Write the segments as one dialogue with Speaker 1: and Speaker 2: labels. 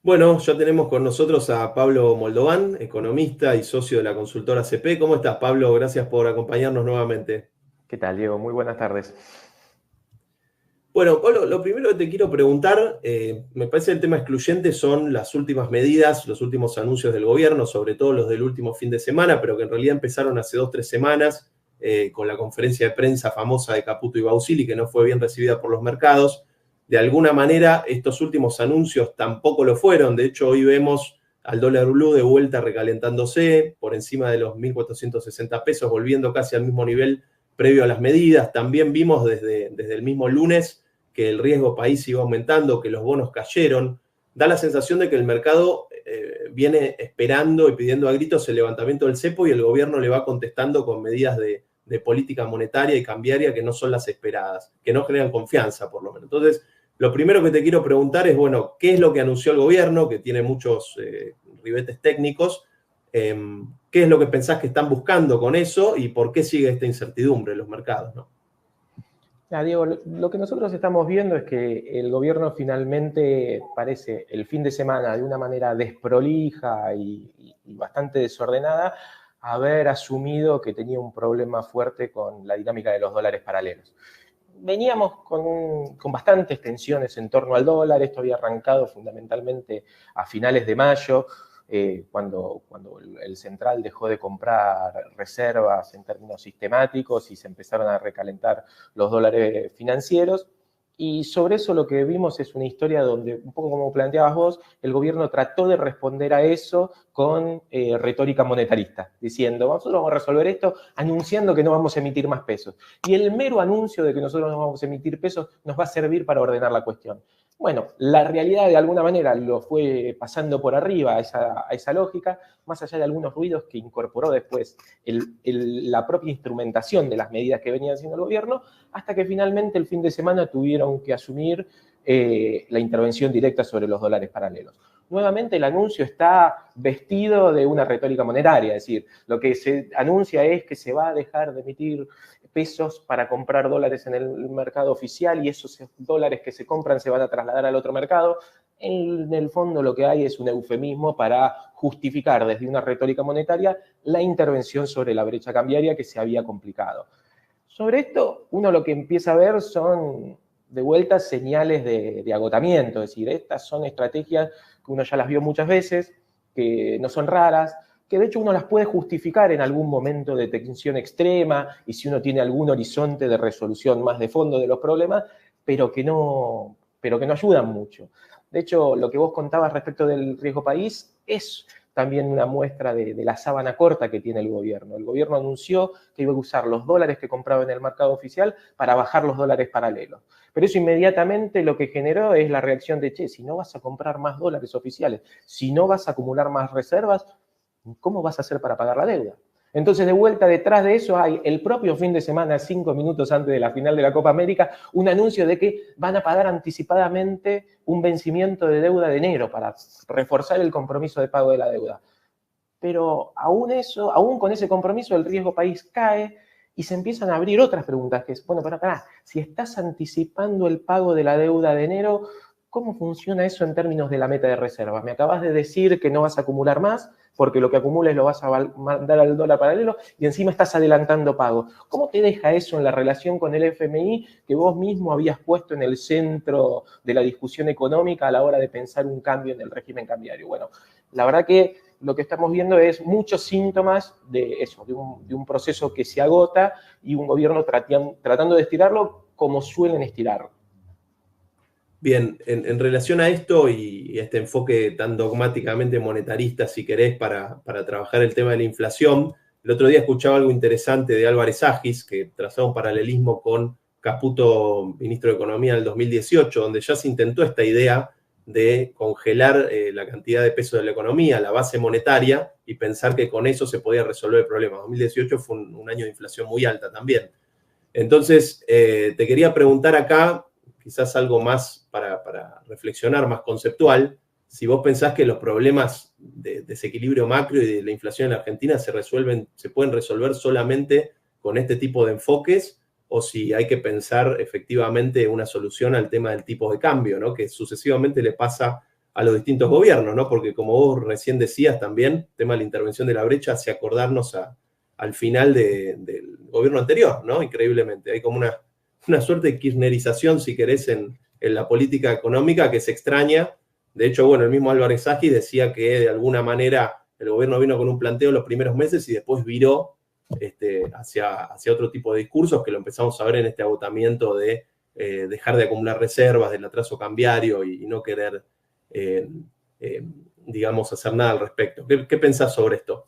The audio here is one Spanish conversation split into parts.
Speaker 1: Bueno, ya tenemos con nosotros a Pablo Moldován, economista y socio de la consultora CP. ¿Cómo estás, Pablo? Gracias por acompañarnos nuevamente.
Speaker 2: ¿Qué tal, Diego? Muy buenas tardes.
Speaker 1: Bueno, Pablo, lo primero que te quiero preguntar, me parece que el tema excluyente son las últimas medidas, los últimos anuncios del gobierno, sobre todo los del último fin de semana, pero que en realidad empezaron hace 2 o 3 semanas con la conferencia de prensa famosa de Caputo y Bausili, que no fue bien recibida por los mercados. De alguna manera, estos últimos anuncios tampoco lo fueron. De hecho, hoy vemos al dólar blue de vuelta recalentándose por encima de los 1.460 pesos, volviendo casi al mismo nivel previo a las medidas. También vimos desde el mismo lunes que el riesgo país iba aumentando, que los bonos cayeron. Da la sensación de que el mercado viene esperando y pidiendo a gritos el levantamiento del cepo y el gobierno le va contestando con medidas de política monetaria y cambiaria que no son las esperadas, que no generan confianza por lo menos. Entonces, lo primero que te quiero preguntar es, bueno, ¿qué es lo que anunció el gobierno? Que tiene muchos ribetes técnicos. ¿Qué es lo que pensás que están buscando con eso y por qué sigue esta incertidumbre en los mercados, ¿no?
Speaker 2: Diego, lo que nosotros estamos viendo es que el gobierno finalmente parece el fin de semana de una manera desprolija y bastante desordenada haber asumido que tenía un problema fuerte con la dinámica de los dólares paralelos. Veníamos con bastantes tensiones en torno al dólar. Esto había arrancado fundamentalmente a finales de mayo, cuando el central dejó de comprar reservas en términos sistemáticos y se empezaron a recalentar los dólares financieros. Y sobre eso lo que vimos es una historia donde, un poco como planteabas vos, el gobierno trató de responder a eso con retórica monetarista, diciendo, nosotros vamos a resolver esto anunciando que no vamos a emitir más pesos. Y el mero anuncio de que nosotros no vamos a emitir pesos nos va a servir para ordenar la cuestión. Bueno, la realidad de alguna manera lo fue pasando por arriba a esa lógica, más allá de algunos ruidos que incorporó después la propia instrumentación de las medidas que venía haciendo el gobierno, hasta que finalmente el fin de semana tuvieron que asumir la intervención directa sobre los dólares paralelos. Nuevamente el anuncio está vestido de una retórica monetaria, es decir, lo que se anuncia es que se va a dejar de emitir pesos para comprar dólares en el mercado oficial y esos dólares que se compran se van a trasladar al otro mercado. En el fondo lo que hay es un eufemismo para justificar desde una retórica monetaria la intervención sobre la brecha cambiaria que se había complicado. Sobre esto, uno lo que empieza a ver son de vuelta señales de agotamiento, es decir, estas son estrategias que uno ya las vio muchas veces, que no son raras, que de hecho uno las puede justificar en algún momento de tensión extrema y si uno tiene algún horizonte de resolución más de fondo de los problemas, pero que no ayudan mucho. De hecho, lo que vos contabas respecto del riesgo país es también una muestra de la sábana corta que tiene el gobierno. El gobierno anunció que iba a usar los dólares que compraba en el mercado oficial para bajar los dólares paralelos. Pero eso inmediatamente lo que generó es la reacción de, che, si no vas a comprar más dólares oficiales, si no vas a acumular más reservas, ¿cómo vas a hacer para pagar la deuda? Entonces, de vuelta detrás de eso hay el propio fin de semana, 5 minutos antes de la final de la Copa América, un anuncio de que van a pagar anticipadamente un vencimiento de deuda de enero para reforzar el compromiso de pago de la deuda. Pero aún con ese compromiso, el riesgo país cae y se empiezan a abrir otras preguntas, que es, bueno, pero si estás anticipando el pago de la deuda de enero, ¿cómo funciona eso en términos de la meta de reserva? Me acabas de decir que no vas a acumular más, porque lo que acumules lo vas a mandar al dólar paralelo y encima estás adelantando pago. ¿Cómo te deja eso en la relación con el FMI que vos mismo habías puesto en el centro de la discusión económica a la hora de pensar un cambio en el régimen cambiario? Bueno, la verdad que lo que estamos viendo es muchos síntomas de eso, de un proceso que se agota y un gobierno tratando de estirarlo como suelen estirarlo.
Speaker 1: Bien, en relación a esto y este enfoque tan dogmáticamente monetarista, si querés, para trabajar el tema de la inflación, el otro día escuchaba algo interesante de Álvarez Agis, que trazaba un paralelismo con Caputo, ministro de Economía en el 2018, donde ya se intentó esta idea de congelar la cantidad de pesos de la economía, la base monetaria, y pensar que con eso se podía resolver el problema. 2018 fue un año de inflación muy alta también. Entonces, te quería preguntar acá, quizás algo más para reflexionar, más conceptual, si vos pensás que los problemas de desequilibrio macro y de la inflación en la Argentina se pueden resolver solamente con este tipo de enfoques, o si hay que pensar efectivamente una solución al tema del tipo de cambio, ¿no? Que sucesivamente le pasa a los distintos gobiernos, ¿no? Porque como vos recién decías también, el tema de la intervención de la brecha hace acordarnos al final del gobierno anterior, ¿no? Increíblemente. Hay como una suerte de kirchnerización, si querés, en la política económica que se extraña. De hecho, bueno, el mismo Álvarez Agi decía que de alguna manera el gobierno vino con un planteo los primeros meses y después viró hacia otro tipo de discursos que lo empezamos a ver en este agotamiento de dejar de acumular reservas, del atraso cambiario y no querer, digamos, hacer nada al respecto. ¿Qué pensás sobre esto?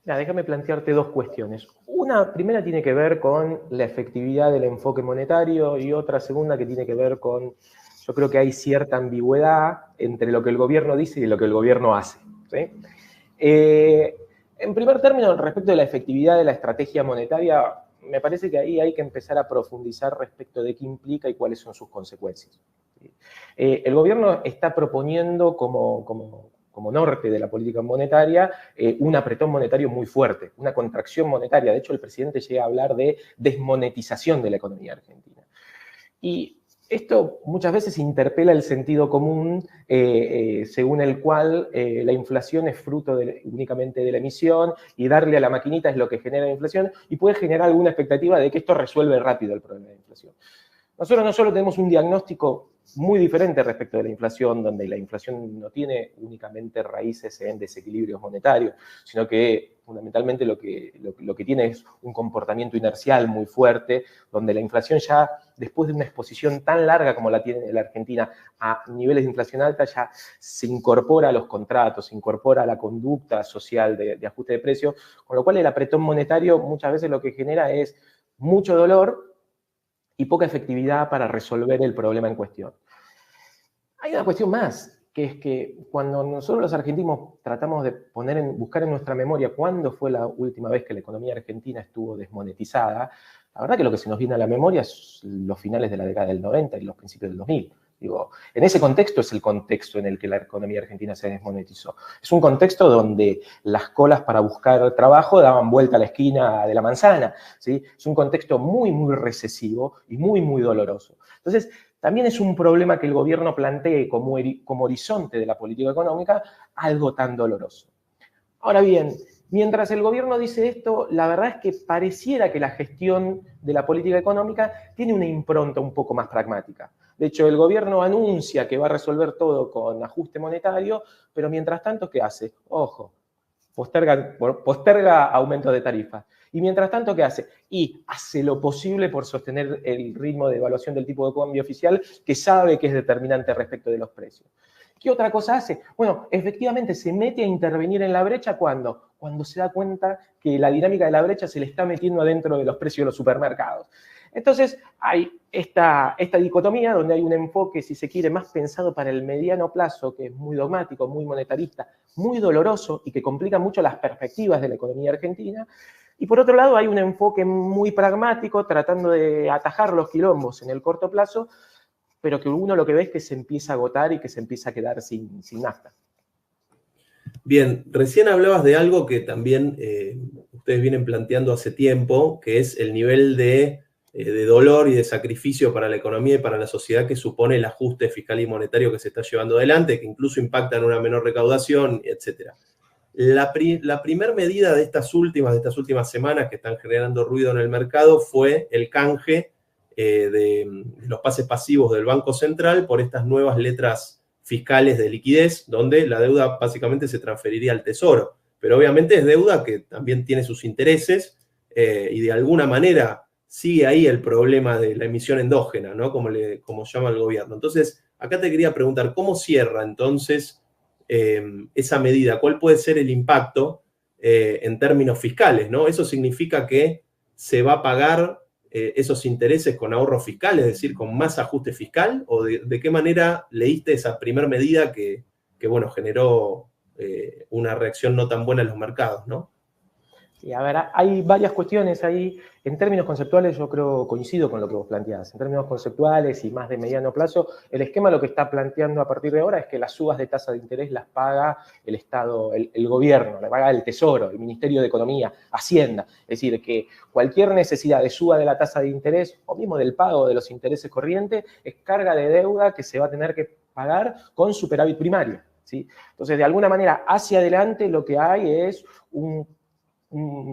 Speaker 2: Déjame plantearte dos cuestiones. Una primera tiene que ver con la efectividad del enfoque monetario y otra segunda que tiene que ver con, yo creo que hay cierta ambigüedad entre lo que el gobierno dice y lo que el gobierno hace, ¿sí? En primer término, respecto de la efectividad de la estrategia monetaria, me parece que ahí hay que empezar a profundizar respecto de qué implica y cuáles son sus consecuencias. El gobierno está proponiendo como norte de la política monetaria un apretón monetario muy fuerte, una contracción monetaria. De hecho, el presidente llega a hablar de desmonetización de la economía argentina. Y esto muchas veces interpela el sentido común según el cual la inflación es fruto únicamente de la emisión y darle a la maquinita es lo que genera la inflación y puede generar alguna expectativa de que esto resuelve rápido el problema de la inflación. Nosotros no solo tenemos un diagnóstico muy diferente respecto de la inflación, donde la inflación no tiene únicamente raíces en desequilibrios monetarios, sino que fundamentalmente lo que tiene es un comportamiento inercial muy fuerte, donde la inflación ya, después de una exposición tan larga como la tiene la Argentina a niveles de inflación alta, ya se incorpora a los contratos, se incorpora a la conducta social de ajuste de precios, con lo cual el apretón monetario muchas veces lo que genera es mucho dolor y poca efectividad para resolver el problema en cuestión. Hay una cuestión más, que es que cuando nosotros los argentinos tratamos de buscar en nuestra memoria cuándo fue la última vez que la economía argentina estuvo desmonetizada, la verdad que lo que se nos viene a la memoria es los finales de la década del 90 y los principios del 2000. Digo, en ese contexto es el contexto en el que la economía argentina se desmonetizó. Es un contexto donde las colas para buscar trabajo daban vuelta a la esquina de la manzana, ¿sí? Es un contexto muy, muy recesivo y muy, muy doloroso. Entonces, también es un problema que el gobierno plantee como horizonte de la política económica algo tan doloroso. Ahora bien, mientras el gobierno dice esto, la verdad es que pareciera que la gestión de la política económica tiene una impronta un poco más pragmática. De hecho, el gobierno anuncia que va a resolver todo con ajuste monetario, pero mientras tanto, ¿qué hace? Ojo, posterga aumento de tarifas. Y mientras tanto, ¿qué hace? Y hace lo posible por sostener el ritmo de evaluación del tipo de cambio oficial, que sabe que es determinante respecto de los precios. ¿Qué otra cosa hace? Bueno, efectivamente se mete a intervenir en la brecha cuando se da cuenta que la dinámica de la brecha se le está metiendo adentro de los precios de los supermercados. Entonces hay esta dicotomía donde hay un enfoque, si se quiere, más pensado para el mediano plazo, que es muy dogmático, muy monetarista, muy doloroso y que complica mucho las perspectivas de la economía argentina. Y por otro lado hay un enfoque muy pragmático tratando de atajar los quilombos en el corto plazo, pero que uno lo que ve es que se empieza a agotar y que se empieza a quedar sin nafta.
Speaker 1: Bien, recién hablabas de algo que también ustedes vienen planteando hace tiempo, que es el nivel de dolor y de sacrificio para la economía y para la sociedad que supone el ajuste fiscal y monetario que se está llevando adelante, que incluso impacta en una menor recaudación, etc. La primera medida de estas últimas semanas que están generando ruido en el mercado fue el canje de los pases pasivos del Banco Central por estas nuevas letras fiscales de liquidez, donde la deuda básicamente se transferiría al Tesoro. Pero obviamente es deuda que también tiene sus intereses y de alguna manera sigue ahí el problema de la emisión endógena, ¿no? Como llama el gobierno. Entonces, acá te quería preguntar, ¿cómo cierra entonces esa medida? ¿Cuál puede ser el impacto en términos fiscales, ¿no? Eso significa que se va a pagar esos intereses con ahorro fiscal, es decir, con más ajuste fiscal, o de qué manera leíste esa primera medida que bueno, generó una reacción no tan buena en los mercados, ¿no?
Speaker 2: Sí, a ver, hay varias cuestiones ahí. En términos conceptuales yo creo, coincido con lo que vos planteás. En términos conceptuales y más de mediano plazo, el esquema lo que está planteando a partir de ahora es que las subas de tasa de interés las paga el Estado, el gobierno, las paga el Tesoro, el Ministerio de Economía, Hacienda. Es decir, que cualquier necesidad de suba de la tasa de interés o mismo del pago de los intereses corrientes es carga de deuda que se va a tener que pagar con superávit primario, ¿sí? Entonces, de alguna manera, hacia adelante lo que hay es un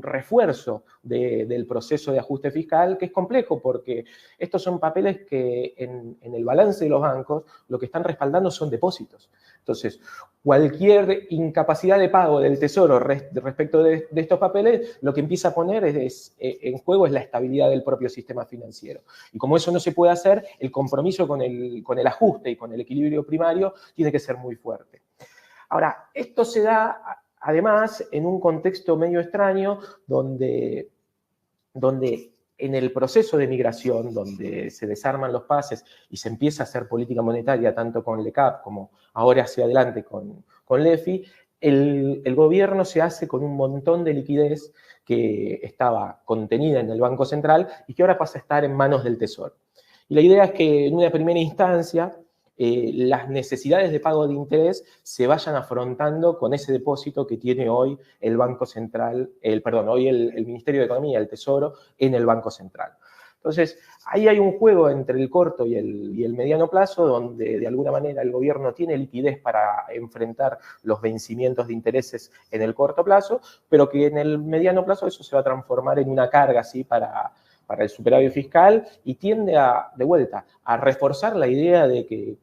Speaker 2: refuerzo del proceso de ajuste fiscal, que es complejo porque estos son papeles que en el balance de los bancos lo que están respaldando son depósitos. Entonces, cualquier incapacidad de pago del Tesoro respecto de estos papeles, lo que empieza a poner en juego es la estabilidad del propio sistema financiero. Y como eso no se puede hacer, el compromiso con el ajuste y con el equilibrio primario tiene que ser muy fuerte. Ahora, esto se da además en un contexto medio extraño donde en el proceso de migración, donde se desarman los pases y se empieza a hacer política monetaria tanto con LECAP como ahora hacia adelante con LEFI, el gobierno se hace con un montón de liquidez que estaba contenida en el Banco Central y que ahora pasa a estar en manos del Tesoro. Y la idea es que en una primera instancia las necesidades de pago de interés se vayan afrontando con ese depósito que tiene hoy el Banco Central, hoy el Ministerio de Economía, el Tesoro, en el Banco Central. Entonces, ahí hay un juego entre el corto y el mediano plazo, donde de alguna manera el gobierno tiene liquidez para enfrentar los vencimientos de intereses en el corto plazo, pero que en el mediano plazo eso se va a transformar en una carga así para el superávit fiscal y tiende de vuelta a reforzar la idea de que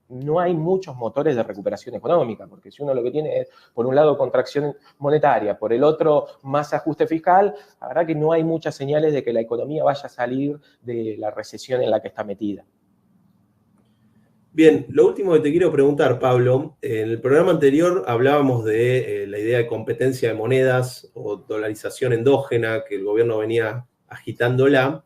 Speaker 2: no hay muchos motores de recuperación económica, porque si uno lo que tiene es, por un lado, contracción monetaria, por el otro, más ajuste fiscal, la verdad que no hay muchas señales de que la economía vaya a salir de la recesión en la que está metida.
Speaker 1: Bien, lo último que te quiero preguntar, Pablo, en el programa anterior hablábamos de la idea de competencia de monedas o dolarización endógena, que el gobierno venía agitándola.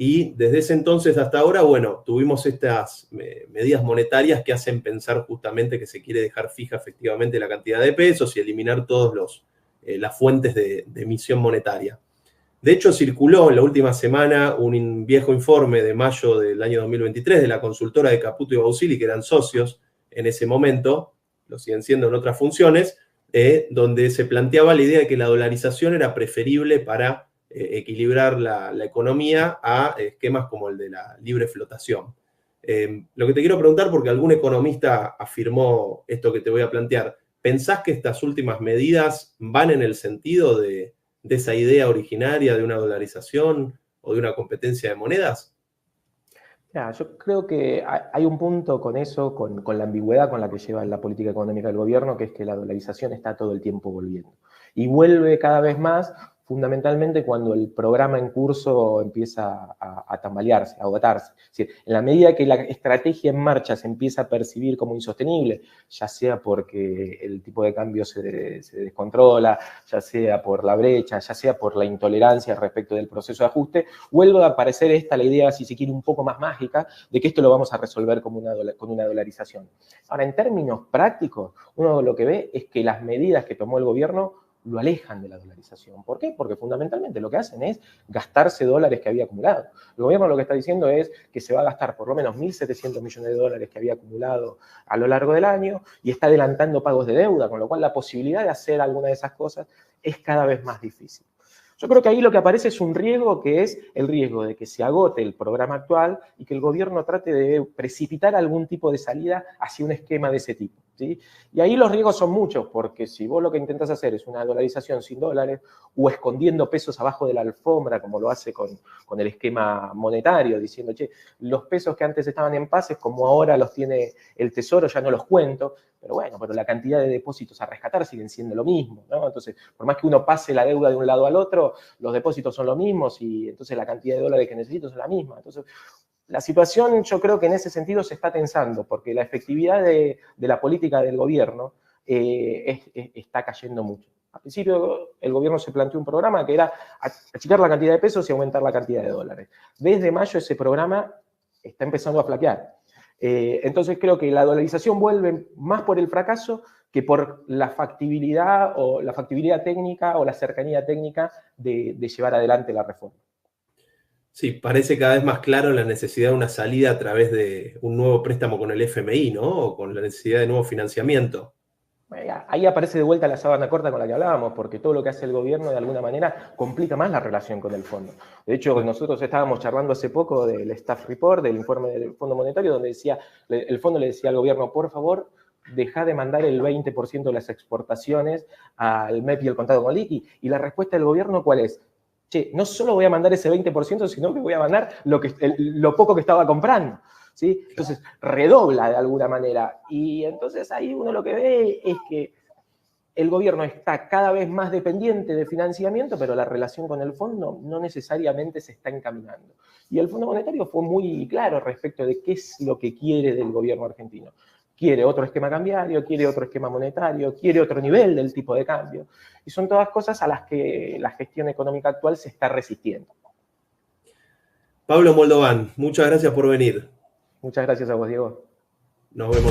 Speaker 1: Y desde ese entonces hasta ahora, bueno, tuvimos estas medidas monetarias que hacen pensar justamente que se quiere dejar fija efectivamente la cantidad de pesos y eliminar todas las fuentes de emisión monetaria. De hecho, circuló en la última semana un viejo informe de mayo del año 2023 de la consultora de Caputo y Bausili, que eran socios en ese momento, lo siguen siendo en otras funciones, donde se planteaba la idea de que la dolarización era preferible para equilibrar la economía a esquemas como el de la libre flotación. Lo que te quiero preguntar, porque algún economista afirmó esto que te voy a plantear, ¿pensás que estas últimas medidas van en el sentido de esa idea originaria de una dolarización o de una competencia de monedas?
Speaker 2: Ya, yo creo que hay un punto con eso, con la ambigüedad con la que lleva la política económica del gobierno, que es que la dolarización está todo el tiempo volviendo. Y vuelve cada vez más, fundamentalmente cuando el programa en curso empieza a tambalearse, a agotarse. Es decir, en la medida que la estrategia en marcha se empieza a percibir como insostenible, ya sea porque el tipo de cambio se descontrola, ya sea por la brecha, ya sea por la intolerancia respecto del proceso de ajuste, vuelve a aparecer la idea, si se quiere, un poco más mágica, de que esto lo vamos a resolver con una dolarización. Ahora, en términos prácticos, uno lo que ve es que las medidas que tomó el gobierno lo alejan de la dolarización. ¿Por qué? Porque fundamentalmente lo que hacen es gastarse dólares que había acumulado. El gobierno lo que está diciendo es que se va a gastar por lo menos 1.700 millones de dólares que había acumulado a lo largo del año y está adelantando pagos de deuda, con lo cual la posibilidad de hacer alguna de esas cosas es cada vez más difícil. Yo creo que ahí lo que aparece es un riesgo que es el riesgo de que se agote el programa actual y que el gobierno trate de precipitar algún tipo de salida hacia un esquema de ese tipo, ¿sí? Y ahí los riesgos son muchos, porque si vos lo que intentás hacer es una dolarización sin dólares o escondiendo pesos abajo de la alfombra, como lo hace con el esquema monetario, diciendo, che, los pesos que antes estaban en pases, como ahora los tiene el Tesoro, ya no los cuento, pero bueno, pero la cantidad de depósitos a rescatar siguen siendo lo mismo, ¿no? Entonces, por más que uno pase la deuda de un lado al otro, los depósitos son los mismos y entonces la cantidad de dólares que necesito es la misma. Entonces, la situación yo creo que en ese sentido se está tensando, porque la efectividad de la política del gobierno está cayendo mucho. Al principio el gobierno se planteó un programa que era achicar la cantidad de pesos y aumentar la cantidad de dólares. Desde mayo ese programa está empezando a flaquear. Entonces creo que la dolarización vuelve más por el fracaso que por la factibilidad técnica o la cercanía técnica de llevar adelante la reforma.
Speaker 1: Sí, parece cada vez más claro la necesidad de una salida a través de un nuevo préstamo con el FMI, ¿no? O con la necesidad de nuevo financiamiento.
Speaker 2: Ahí aparece de vuelta la sábana corta con la que hablábamos, porque todo lo que hace el gobierno de alguna manera complica más la relación con el fondo. De hecho, nosotros estábamos charlando hace poco del staff report, del informe del Fondo Monetario, donde decía, el fondo le decía al gobierno, por favor, deja de mandar el 20% de las exportaciones al MEP y el contado con liqui. Y la respuesta del gobierno, ¿cuál es? Che, no solo voy a mandar ese 20%, sino que voy a mandar lo poco que estaba comprando. ¿Sí? Entonces, redobla de alguna manera. Y entonces ahí uno lo que ve es que el gobierno está cada vez más dependiente de financiamiento, pero la relación con el fondo no necesariamente se está encaminando. Y el Fondo Monetario fue muy claro respecto de qué es lo que quiere del gobierno argentino. Quiere otro esquema cambiario, quiere otro esquema monetario, quiere otro nivel del tipo de cambio. Y son todas cosas a las que la gestión económica actual se está resistiendo.
Speaker 1: Pablo Moldován, muchas gracias por venir.
Speaker 2: Muchas gracias a vos, Diego.
Speaker 1: Nos vemos.